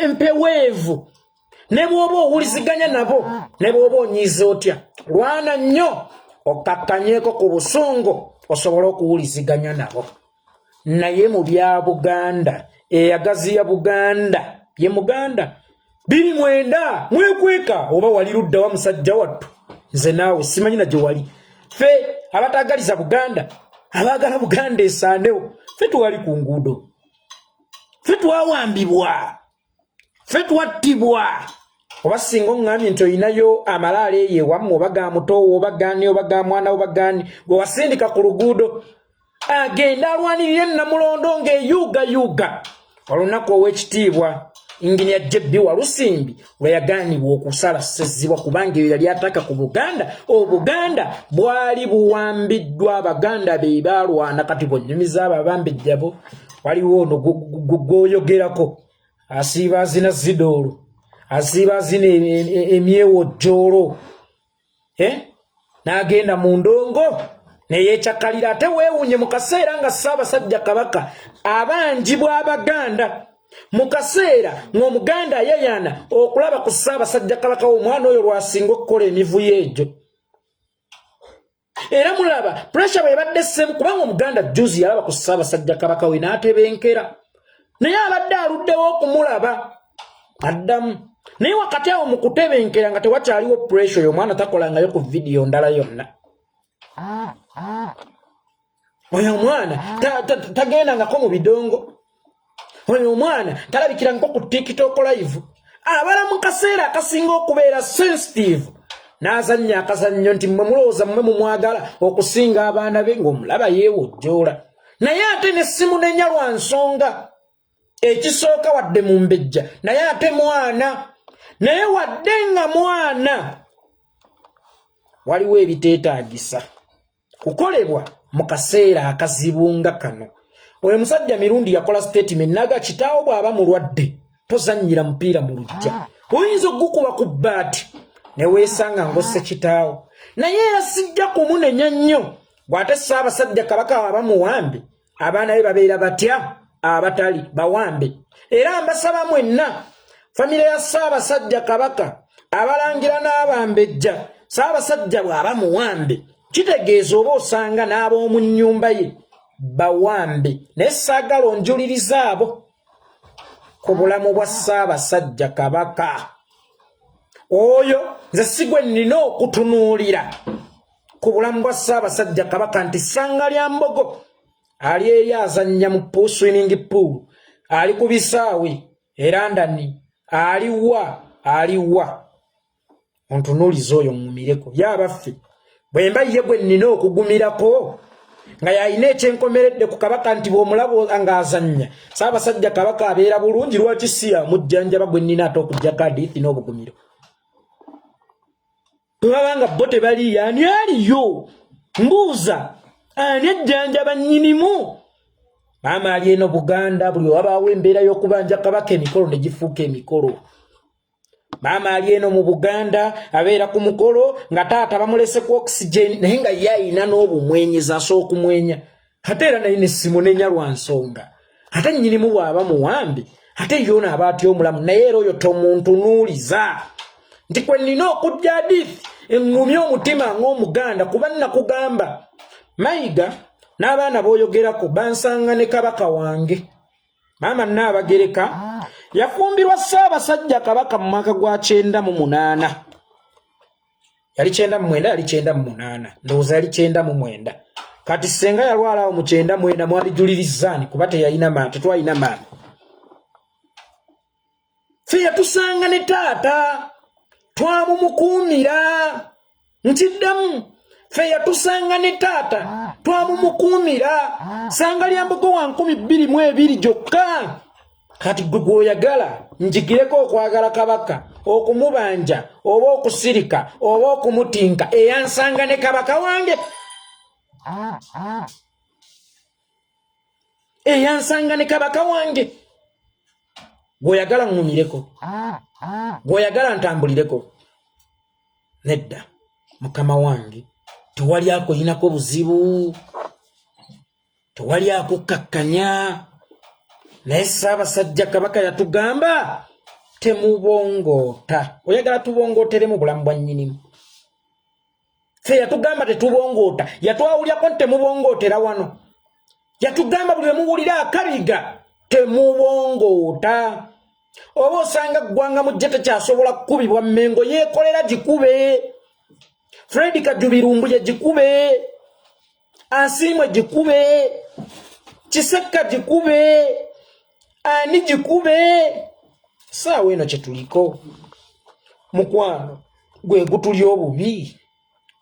empeweevu ne bw'oba owuliziganya nabo ne bw'oba onyiiza otya lwana nnyo okakkanyeeko ku busungu osobola okuwuliziganya nabo naye mu bya Buganda eyagaziya Buganda ye Muganda 29 mwekweka oba wali ludda wa musajja wattu nze naawe simanyi na gye wali ffe abatagaliza Buganda abaagala Buganda esaanewo ffe tuwali ku nguudo ffe twawambibwa ffe twattibwa oba singa oŋŋambye nti oyinayo amalaala eyo ewammwe oba ga muto oba gaani oba ga mwana oba gaani gwe wasindika ku luguudo agenda alwanirira Namulondo ng'eyuuga olunaku ow'ekitiibwa Inginia JB Walusimbi lwe yagaanibwa okusalasizibwa kubanga ebyo yali ataka ku Buganda. Obuganda bwali buwambiddwa Abaganda be baalwana kati bonyumiza ababambejjabo waliwo ono gwoyogerako asiiba azina zidoolo asiiba azina emyewo jjoolo n'agenda mu ndongo neyeekyakalira ate weewuunye mu kaseera nga Ssaabasajja Kabaka abanjibwa Abaganda mu kaseera ng'Omuganda ayayana okulaba ku Ssaabasajja Kabaka omwana oyo lwasinga okukola emivuyo egyo. Era mulaba pressure bwe badde ssemu kubanga Omuganda juzi yalaba ku Ssaabasajja Kabaka we n'atebenkera naye abadde aluddewo okumulaba addamu naye wakati awo mu kutebenkera nga tewakyaliwo pressure oyo omwana takolangayo ku vidiyo ndala yonna. Oyo omwana tagendangako mu bidongo. Oyo omwana talabikirangako ku TikTok live. Abala mu kaseera akasinga okubeera sensitive n'azannya akazannyo nti mmwe mulowooza mmwe mumwagala okusinga abaana be ng'omulaba yeewojjoola. Naye ate n'essimu nenya lwa nsonga ekisooka wadde mu mbejja naye ate mwana naye wadde nga mwana waliwo ebiteetaagisa kukolebwa mu kaseera akazibu nga kano. Oyo musajja mirundi yakola statement naga kitaawo bw'aba mulwadde tozannyira mupiira mu lujja oyinza okugukuba ku bbaati ne weesanga ngosse kitaawo naye era sijja kumunenya nnyo bw'ate Ssaabasajja Kabaka aba muwambe abaana be babeera batya abatali bawambe. Era mbasaba mwenna famire ya Ssaabasajja Kabaka abalangira n'abambejja Ssaabasajja bw'aba muwambe kitegeeza oba osanga n'ab'omu nnyumba ye bawambe naye saagala onjuliriza abo ku bulamu bwa Ssaabasajja Kabaka. Oyo nze si gwe nnina okutunuulira ku bulamu bwa Ssaabasajja Kabaka nti ssanga lya mbogo ali eri azannya mu swimming pool ali ku bisaawe era ndani aliwa ontunuuliza oyo mumireko y'abaffe bwe mba ye gwe nnina okugumirako nga yalina ekyenkomeredde ku Kabaka nti bw'omulaba ng'azannya Ssaabasajja Kabaka abeera bulungi lwaki si amujjanjaba gwe nnina ate okuggyako hadithi n'obugumiro. Bwebabanga bo tebaliyo ani aliyo mbuuza ani ajjanjaba nnyinimu. Maama ali eno Buganda buli wabaawo embeera y'okubanja Kabaka emikolo ne gifuuka emikolo. Maama ali eno mu Buganda abeera ku mukolo nga taata bamulese ku oxygen naye nga ye ayina n'obumwenyeza asooka okumwenya ate era naye n'essimu nenya lwa nsonga ate nnyinimu bw'aba muwambi ate yoona aba atya omulamu naye era oyo tomuntunuuliza nti kwe nnina okujja hadithi engumye omutima ng'Omuganda kuba nnakugamba Mayiga n'abaana b'oyogerako bansanga ne Kabaka wange Maama Nnaabagereka yafumbirwa Ssaabasajja Kabaka mu mwaka gwa 98 yali 99 yali 98 ndowooza yali 99 kati senga yalwala awo mu 99 mwalijulirizaani kuba teyalina maama tetwalina maama ffe yatusanga ne taata twamumukuumira ntiddamu ffe yatusanga ne taata twamumukuumira sanga lya mbogo wa 22 gyokka. Kati gwe gwoyagala njigireko okwagala Kabaka okumubanja oba okusirika oba okumutinka eyansanga ne Kabaka wange eyansanga ne Kabaka wange gwoyagala nnumireko gwoyagala ntambulireko nedda mukama wange tewali akoyinako buzibu tewali akukakkanya naye Ssaabasajja Kabaka yatugamba temubongoota. Oyagala tubongooteremu bulamu bwa nnyinimu ffe yatugamba tetubongoota yatwawulyako nti temubongootera wano yatugamba buli wemuwulira akabiga temubongoota. Oba osanga ggwanga mujje tekyasobola kukubibwa Mmengo yeekolera gikube Fred Kajubirumbu ye gikube Ansiimwe gikube Kisekka gikube ani gikube. Saawa eno kyetuliko mukwano gwe gutuli obubi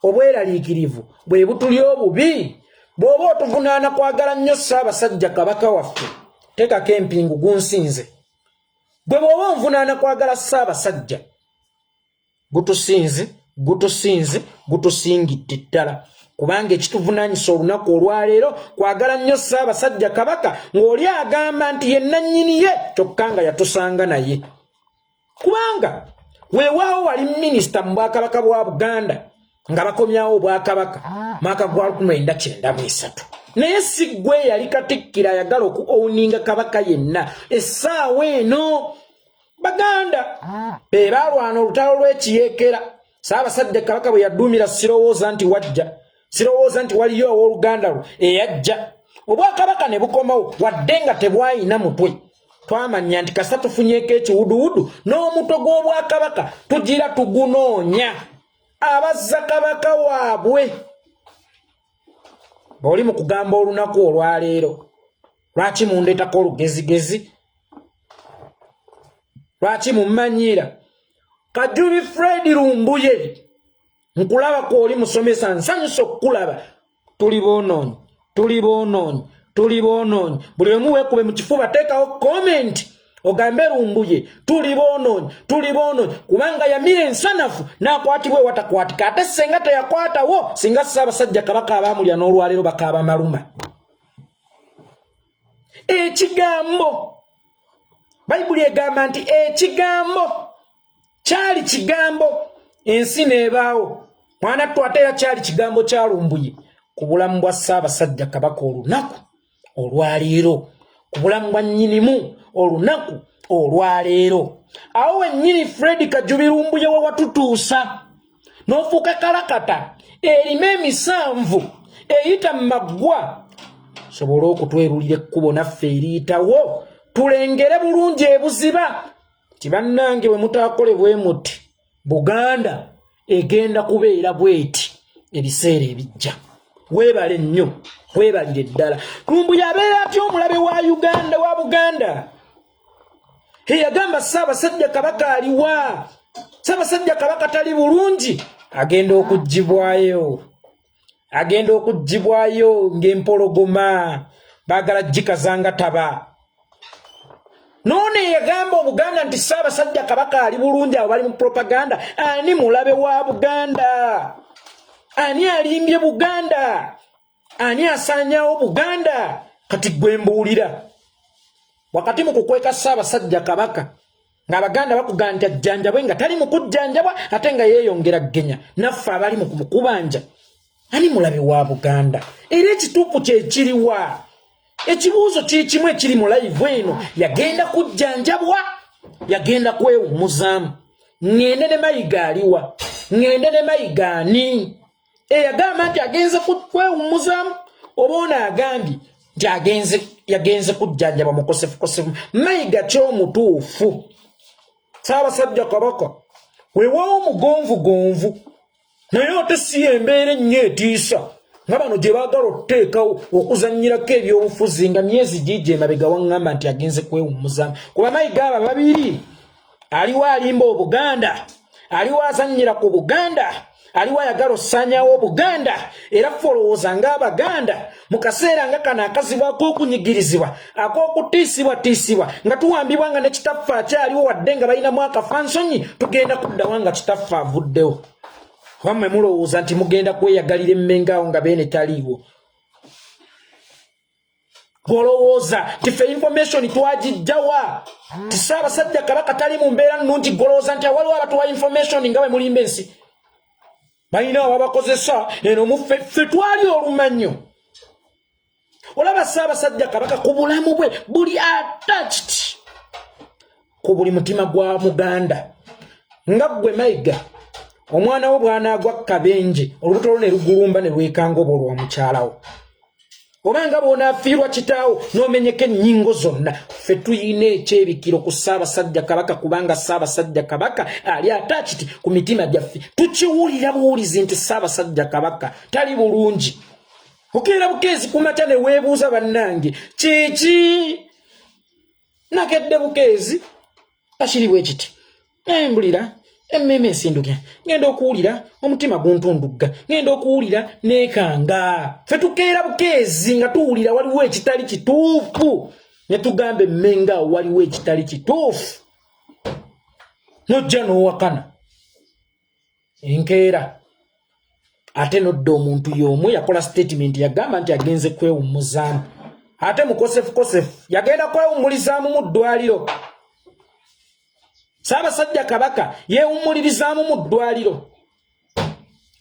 obweraliikirivu bwe butuli obubi bw'oba otuvunaana kwagala nnyo Ssaabasajja Kabaka waffe teka kempingu gunsinze bwe bw'oba onvunaana kwagala Ssaabasajja gutusingidde ddala kubanga ekituvunaanyisa olunaku olwaleero kwagala nnyo Ssaabasajja Kabaka ng'oli agamba nti ye nannyini ye kyokka nga yatusanga naye kubanga weewaawo wali minisita mu Bwakabaka bwa Buganda nga bakomyawo Obwakabaka mwaka gwa 1993 naye si ggwe yali Katikkiro ayagala okuowuninga Kabaka yenna essaawa eno Baganda be balwana olutalo lw'ekiyeekera Ssaabasajja Kabaka bwe yaddumira sirowooza nti wajja sirowooza nti waliyo owooluganda lwo eyajja Obwakabaka ne bukomawo wadde nga tebwayina mutwe twamanya nti kasa tufunyeeko ekiwuduwudu n'omutwe gw'Obwakabaka tugira tugunoonya abazza Kabaka waabwe bw'oli mu kugamba olunaku olwaleero lwaki mundeetako olugezigezi lwaki mummanyiira Kajubi Fred Lumbuye nkulaba kw'oli musomesa nsanyusa okukulaba tuli boonoonyi buli lwemu weekube mu kifuba teekawo comment ogambe Lumbuye tuli boonoonyi kubanga yamira ensanafu n'akwatibwa ewatakwatika ate senga teyakwatawo singa Ssaabasajja Kabaka abaamulya n'olwaleero bakaaba maluma ekigambo Bayibuli egamba nti ekigambo kyali kigambo ensi n'ebaawo mwana twatera kyali kigambo kya Lumbuye ku bulamu bwa Ssaabasajja Kabaka olunaku olwaleero ku bulamu bwa nnyinimu olunaku olwaleero awo wennyini Fred Kajubi Lumbuye we watutuusa n'ofuuka kalakata erima emisanvu eyita mu maggwa sobola okutwerulira ekkubo naffe eriyitawo tulengere bulungi ebuziba tibannange we mutaakole bwe muti Buganda egenda kubeera bweti ebiseera ebijja weebale nnyo weebalire ddala Lumbuye abeera atya omulabe wa Uganda wa Buganda yagamba Ssaabasajja Kabaka aliwa Ssaabasajja Kabaka tali bulungi agenda okuggibwayo ng'empologoma baagala gikazanga taba none yagamba Obuganda nti Ssaabasajja Kabaka ali bulungi abo bali mu propaganda ani mulabe wa Buganda ani alimbye Buganda ani asanyawo Buganda kati gwe mbuulira wakati mu kukweka Ssaabasajja Kabaka ng'Abaganda bakugamba nti ajjanjabwe nga tali mu kujjanjabwa ate nga yeeyongera ggenya naffe abali mu kumukubanja ani mulabe wa Buganda era ekituufu kye kiriwa ekibuuzo kimu ekiri mu live eno yagenda kujjanjabwa yagenda kwewummuzaamu ngende ne Mayiga aliwa ngende ne Mayiga ani eyagamba nti agenze kwewummuzaamu oba ono agambye nti yagenze kujjanjabwa mukosefukosefu Mayiga ky'omutuufu Ssaabasajja Kabaka weewaawo mugonvugonvu naye ate si embeera ennyo etiisa nga bano gye baagala okuteekawo okuzannyirako ebyobufuzi nga myezi giigi emabega waŋŋamba nti agenze kwewummuzaamu kuba Mayiga aba babiri aliwo alimba Obuganda aliwo azannyira ku Buganda aliwo ayagala osaanyawo Buganda era ffe olowooza ng'Abaganda mu kaseera nga kano akazibu ak'okunyigirizibwa ak'okutiisibwatiisibwa nga tuwambibwa nga ne kitaffe akyaliwo wadde nga balinamu akafansonyi tugenda kuddawa nga kitaffe avuddewo wammwe mulowooza nti mugenda kweyagalira emmengaawo nga beene taliiwo golowooza nti ffe information twagijjawa ti Ssaabasajja Kabaka tali mu mbeera nnungi golowooza nti awaliwo abatuwa information nga bwe mulimba ensi balina ababakozesa eno muffe twali olumanyo olaba Ssaabasajja Kabaka ku bulamu bwe buli attached ku buli mutima gwa Muganda nga ggwe Mayiga omwana wo bw'anaagwa kabenje olubuto lwo ne lugulumba ne lwekanga oba olwa mukyalawo oba nga bw'onaafiirwa kitaawo n'omenyeka ennyingo zonna ffe tuyina ekyebikiro ku Ssaabasajja Kabaka kubanga Ssaabasajja Kabaka ali attached ku mitima gyaffe tukiwulira buwulizi nti Ssaabasajja Kabaka tali bulungi okeera bukeezi kumakya ne weebuuza bannange kiki nakedde bukeezi akiri bwe kiti embulira emmeme sinduke ngenda okuwulira omutima guntundugga ngenda okuwulira nekanga ffe tukeera bukeezi nga tuwulira waliwo ekitali kituufu ne tugambe mmenga waliwo ekitali kituufu nojja n'owakana enkeera ate nodda omuntu y'omu yakola statement yagamba nti agenze kwewummuzaamu ate mukosefu yagenda kwewummulizaamu mu ddwaliro Ssaabasajja Kabaka yeewummulirizaamu mu ddwaliro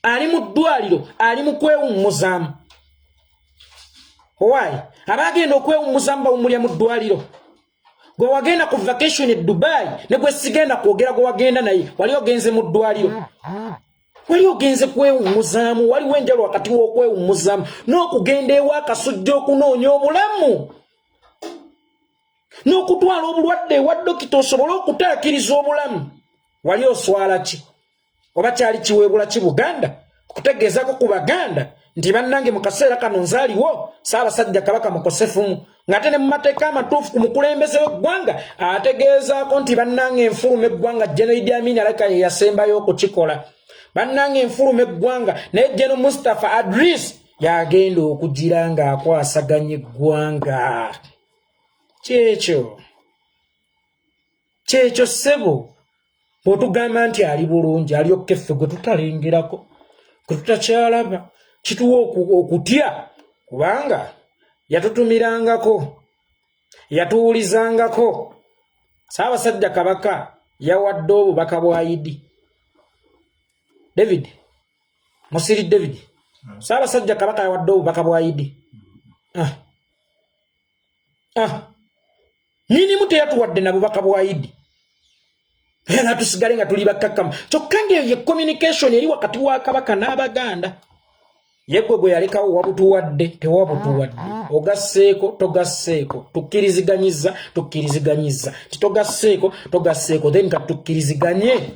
ali mu ddwaliro ali mu kwewummuzaamu owaayi abaagenda okwewummuzaamu bawummulira mu ddwaliro gwe wagenda ku vacation e Dubai ne gwe sigenda kwogera gwe wagenda naye wali ogenze mu ddwaliro wali ogenze kwewummuzaamu waliwo enjalo wakati w'okwewummuzaamu n'okugenda ewa akasujja okunoonya obulamu n'okutwala obulwadde ewa dokita osobole okutaakiriza obulamu wali oswala ki oba kyali kiweebula ki Buganda okutegeezako ku Baganda nti bannange mu kaseera kano nzaaliwo Ssaabasajja Kabaka mukosefumu ng'ate ne mu mateeka amatuufu ku mukulembeze w'eggwanga ategeezaako nti bannange enfuluma eggwanga General Idi Amin alabika ye yasembayo okukikola bannange enfuluma eggwanga naye General Mustafa Adris yagenda okugira ng'akwasaganya eggwanga kyekyo ssebo bw'otugamba nti ali bulungi alyokke ffe gwe tutalengerako gwe tutakyalaba kituwa okutya kubanga yatutumirangako yatuwulizangako Ssaabasajja Kabaka yawadde obubaka bwa Idi David Musiri David Ssaabasajja Kabaka yawadde obubaka bwa Idi nini mutu yatuwadde na bubaka bwa Idi era tusigale nga tuli bakkakkamu kyokka ng'eyo ye communication eri wakati wa Kabaka n'Abaganda yegwe gwe yalekawo wabutuwadde tewabutuwadde ogasseeko togasseeko tukkiriziganyiza togasseeko then katukkiriziganye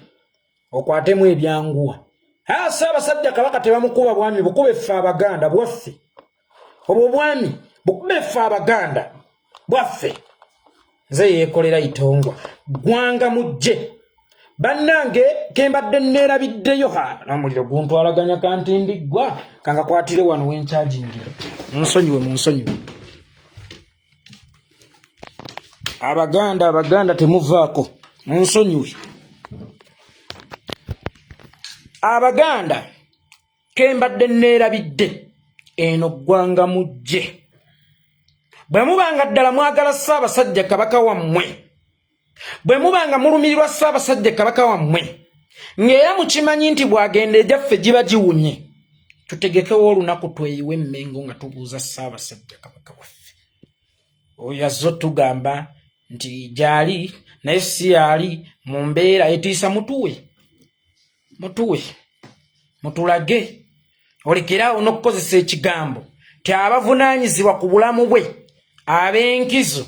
okwatemu ebyanguwa Ssaabasajja Kabaka tebamukuba bwami bukube ffe Abaganda bwaffe obwo bwami bukube ffe Abaganda bwaffe nze yeekolera itongwa gwanga mujje bannange kembadde neerabiddeyo n'omuliro guntwalaganya kanti ndiggwa kanga kwatire wano wenkyajingira munsonyiwe Abaganda temuvaako munsonyiwe Abaganda kembadde neerabidde eno gwanga mujje bwe mubanga ddala mwagala Ssaabasajja Kabaka wammwe bwe mubanga mulumirirwa Ssaabasajja Kabaka wammwe ng'era mukimanyi nti bw'agenda egyaffe giba giwunye tutegekewo olunaku tweyiwe Mmengo nga tubuuza Ssaabasajja Kabaka waffe oyo azze otugamba nti gyali naye si yali mu mbeera etiisa mutulage olekeraawo n'okukozesa ekigambo ti abavunaanyizibwa ku bulamu bwe ab'enkizo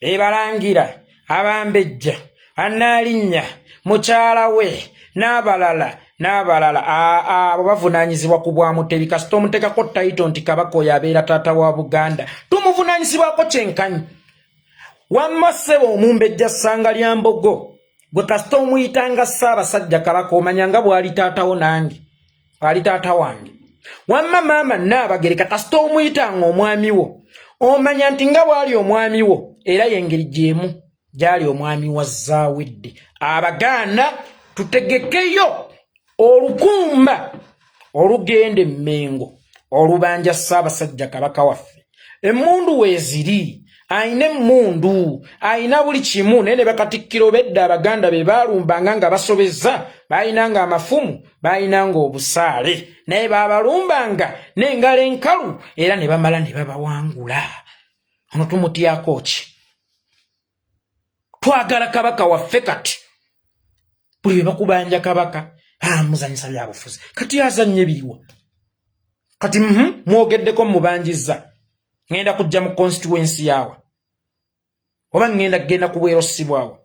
bebalangira abambejja anaalinnya mukyala we n'abalala abo bavunaanyizibwa ku bwamutebi kasita omuteekako tayito nti Kabaka oyo abeera taata wa Buganda tumuvunaanyizibwako kyenkanyi wamma ssebo omumbejja ssanga lya Mbogo gwe kasita omuyitanga Ssaabasajja Kabaka omanya nga bw'ali taatawo nange ali taata wange wamma maama Nnaabagereka kasita omuyitanga omwami wo omanya nti nga bw'ali omwami wo era y'engeri gy'emu gy'ali omwami wa Zaawedde Abaganda tutegekeyo olukumba olugenda Mmengo olubanja Ssaabasajja Kabaka waffe emmundu weeziri ayina emmundu ayina buli kimu naye ne bakatikkiro bedda Abaganda be baalumbanga nga basobezza baayinanga amafumu baayinanga obusaale naye baabalumbanga n'engalo enkalu era ne bamala ne babawangula ono tumutyako ki twagala Kabaka waffe kati buli bwe bakubanja Kabaka muzanyisa byabufuzi kati azanye biriwa kati mwogeddeko mubanjizza ngenda kujja mu constituency yawe oba ngenda kgenda ku bwerosi bwawe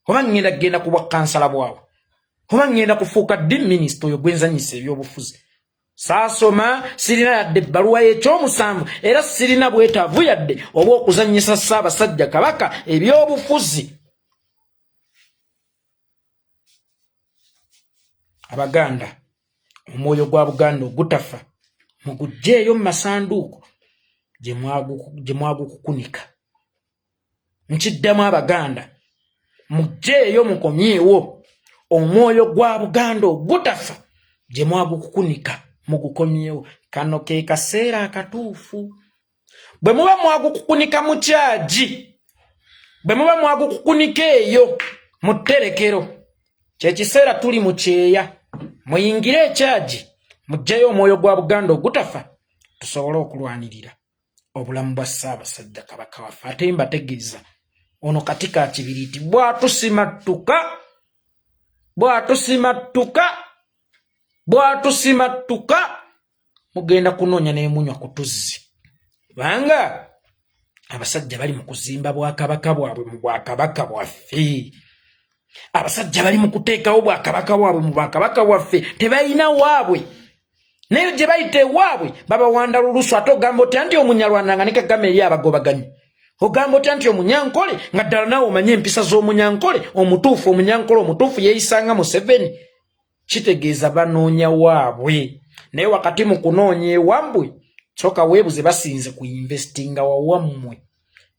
oba ngenda kgenda ku bwakansala bwawe oba ngenda kufuuka ddi minisita oyo gwenzanyisa ebyobufuzi saasoma sirina yadde ebbaluwa y'ekyomusanvu era sirina bwetaavu yadde oba okuzanyisa Ssaabasajja Kabaka ebyobufuzi Abaganda omwoyo gwa Buganda ogutafa mugujjeeyo mu masanduuko gye mwagukukunika. Nkiddamu Abaganda mugjeeyo mukomyewo omwoyo gwa Buganda ogutafa gye mwagukukunika mugukomyewo. Kano ke kaseera akatuufu. Bwe muba mwagukukunika mu kyagi, bwe muba mwagukukunika eyo mu tterekero, kye kiseera tuli mu kyeya. Muyingire ekyagi mugjeeyo omwoyo gwa Buganda ogutafa tusobole okulwanirira obulamu bwa Ssaabasajja Kabaka waffe. Ate mbategeeza ono kati ka kibiriiti bw'atusimattuka mugenda kunoonya n'emunywa ku tuzzi. Kubanga abasajja bali mu kuzimba bwakabaka bwabwe mu bwakabaka bwaffe. Abasajja bali mu kuteekawo bwakabaka bwabwe mu bwakabaka bwaffe. Tebalina waabwe. Naye gye bayita ewaabwe babawanda lulusu. Ate ogamba oti anti Omunyarwanda nga ne Kagame eri abagobaganyi. Ogamba oti anti Omunyankole nga ddala naawe omanye empisa z'Omunyankole omutuufu. Omunyankole omutuufu yeeyisanga Museveni. Kitegeeza banoonya waabwe. Naye wakati mu kunoonya ewammwe soka weebuze basinze ku investinga wawammwe.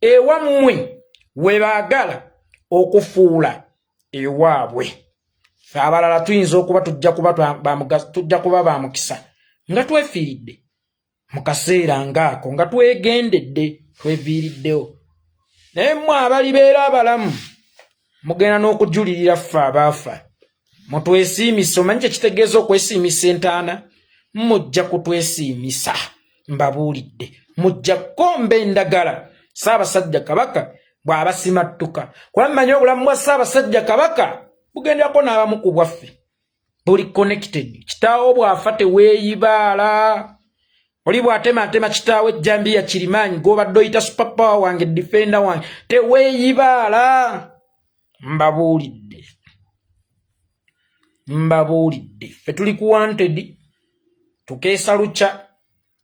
Ewammwe we baagala okufuula ewaabwe. Ffe abalala tuyinza okuba tujja kuba ba mukisa nga twefiiridde mu kaseera ng'ako, nga twegendedde tweviiriddewo. Naye mmwe abalibeera abalamu mugenda n'okujulirira ffe abaafa. Mutwesiimisa. Omanyi kye kitegeeza okwesiimisa entaana? Mujja kutwesiimisa. Mbabuulidde mujja kukomba endagala Ssaabasajja Kabaka bw'abasimattuka. Kuba mmanyi obulamu bwa Ssaabasajja Kabaka bugenderako n'abamu ku bwaffe. Buli connected. Kitaawo bw'afa teweeyibaala. Oli bw'atematema kitaawo ejjambiya Kirimaanyi g'obadde oyita super power wange defender wange teweeyibaala. Mbabuulidde ffe tuli ku wanted. Tukeesa lukya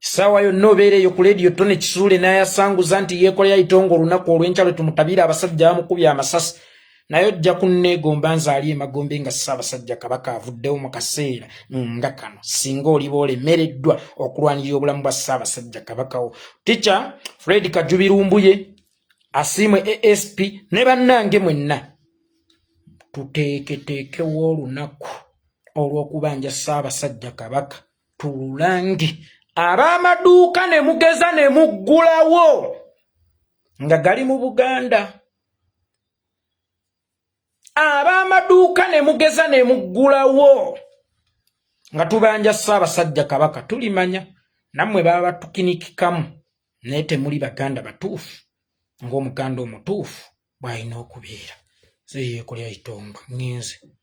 ssaawa yonna obeereeyo ku leediyo Tone Kisuule n'ayasanguza nti yeekolera itongo olunaku olw'enkya lwe tumutabira abasajja bamukubye amasasi. Naye ojja kunneegomba nzaali emagombe nga Ssaabasajja Kabaka avuddewo mu kaseera nga kano singa oliba olemereddwa okulwanirira obulamu bwa Ssaabasajja Kabaka wo. Tica Fred Kajubirumbuye Asiimwe ASP ne bannange mwenna tuteeketeekewo olunaku olw'okubanja Ssaabasajja Kabaka tululange. Ab'amaduuka ne mugeza ne muggulawo nga gali mu Buganda. Ab'amaduuka ne mugeza ne muggulawo nga tubanja Ssaabasajja Kabaka. Tulimanya nammwe baba batukinikikamu naye temuli Baganda batuufu ng'Omuganda omutuufu bw'alina okubeera. Yeekolera itongo ngenze.